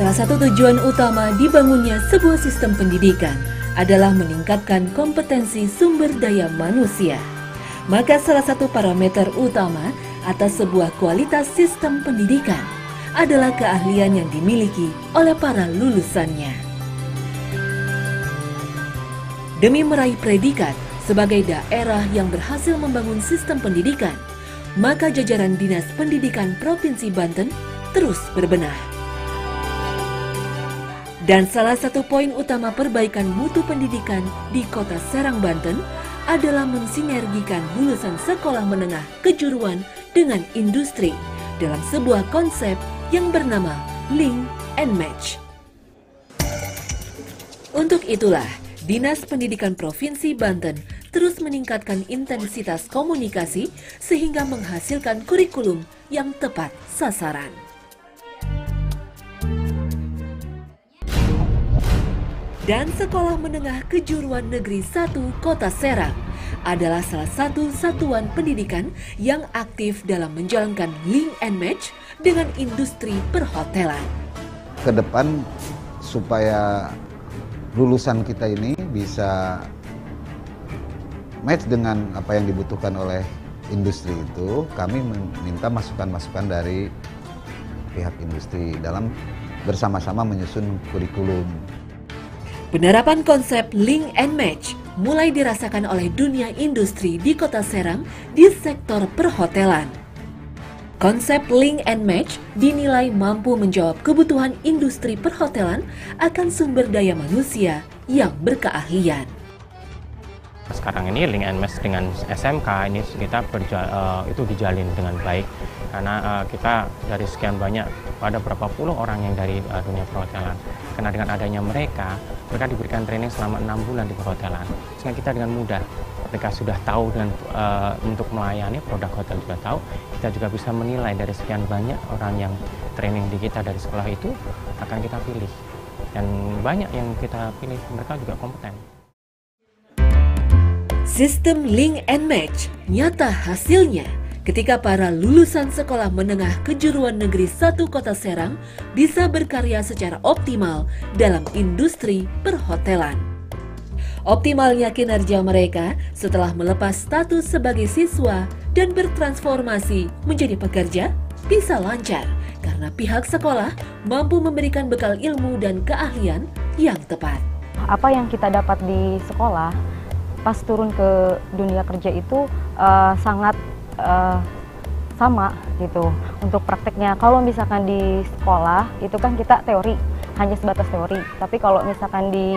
Salah satu tujuan utama dibangunnya sebuah sistem pendidikan adalah meningkatkan kompetensi sumber daya manusia. Maka salah satu parameter utama atas sebuah kualitas sistem pendidikan adalah keahlian yang dimiliki oleh para lulusannya. Demi meraih predikat sebagai daerah yang berhasil membangun sistem pendidikan, maka jajaran Dinas Pendidikan Provinsi Banten terus berbenah. Dan salah satu poin utama perbaikan mutu pendidikan di Kota Serang, Banten adalah mensinergikan lulusan sekolah menengah kejuruan dengan industri dalam sebuah konsep yang bernama Link and Match. Untuk itulah, Dinas Pendidikan Provinsi Banten terus meningkatkan intensitas komunikasi sehingga menghasilkan kurikulum yang tepat sasaran. Dan Sekolah Menengah Kejuruan Negeri 1 Kota Serang adalah salah satu satuan pendidikan yang aktif dalam menjalankan link and match dengan industri perhotelan. Ke depan supaya lulusan kita ini bisa match dengan apa yang dibutuhkan oleh industri itu, kami meminta masukan-masukan dari pihak industri dalam bersama-sama menyusun kurikulum. Penerapan konsep link and match mulai dirasakan oleh dunia industri di Kota Serang di sektor perhotelan. Konsep link and match dinilai mampu menjawab kebutuhan industri perhotelan akan sumber daya manusia yang berkeahlian. Sekarang ini link and match dengan SMK ini kita itu dijalin dengan baik karena kita dari sekian banyak ada berapa puluh orang yang dari dunia perhotelan. Karena dengan adanya mereka diberikan training selama 6 bulan di perhotelan. Sehingga kita dengan mudah ketika sudah tahu dengan untuk melayani produk hotel juga tahu, kita juga bisa menilai dari sekian banyak orang yang training di kita dari sekolah itu akan kita pilih. Dan banyak yang kita pilih mereka juga kompeten. Sistem link and match nyata hasilnya ketika para lulusan Sekolah Menengah Kejuruan Negeri 1 Kota Serang bisa berkarya secara optimal dalam industri perhotelan. Optimalnya kinerja mereka setelah melepas status sebagai siswa dan bertransformasi menjadi pekerja bisa lancar karena pihak sekolah mampu memberikan bekal ilmu dan keahlian yang tepat. Apa yang kita dapat di sekolah pas turun ke dunia kerja itu sangat sama gitu untuk prakteknya. Kalau misalkan di sekolah itu kan kita teori, hanya sebatas teori. Tapi kalau misalkan di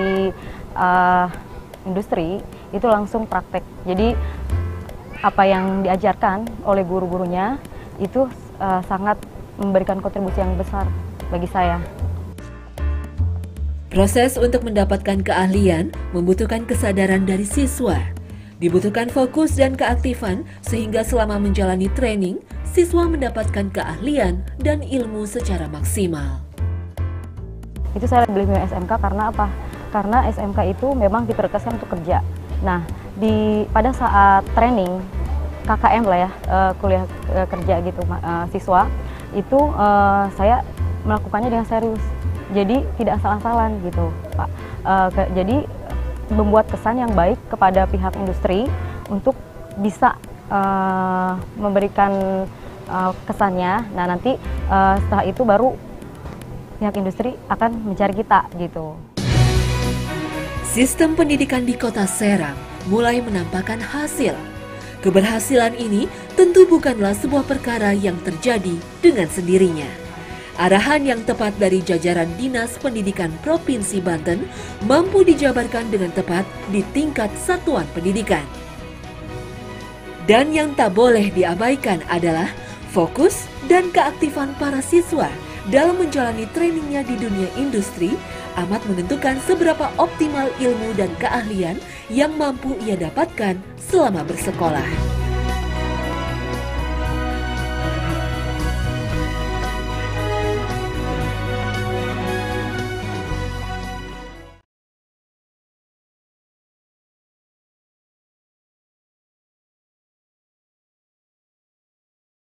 industri itu langsung praktek. Jadi apa yang diajarkan oleh guru-gurunya itu sangat memberikan kontribusi yang besar bagi saya. Proses untuk mendapatkan keahlian membutuhkan kesadaran dari siswa. Dibutuhkan fokus dan keaktifan sehingga selama menjalani training, siswa mendapatkan keahlian dan ilmu secara maksimal. Itu saya pilih SMK karena apa? Karena SMK itu memang diprioritaskan untuk kerja. Nah, pada saat training KKM lah ya, kuliah kerja gitu, siswa itu saya melakukannya dengan serius. Jadi tidak asal-asalan gitu, Pak. Jadi membuat kesan yang baik kepada pihak industri untuk bisa memberikan kesannya. Nah nanti setelah itu baru pihak industri akan mencari kita gitu. Sistem pendidikan di Kota Serang mulai menampakkan hasil. Keberhasilan ini tentu bukanlah sebuah perkara yang terjadi dengan sendirinya. Arahan yang tepat dari jajaran Dinas Pendidikan Provinsi Banten mampu dijabarkan dengan tepat di tingkat satuan pendidikan. Dan yang tak boleh diabaikan adalah fokus dan keaktifan para siswa dalam menjalani trainingnya di dunia industri amat menentukan seberapa optimal ilmu dan keahlian yang mampu ia dapatkan selama bersekolah.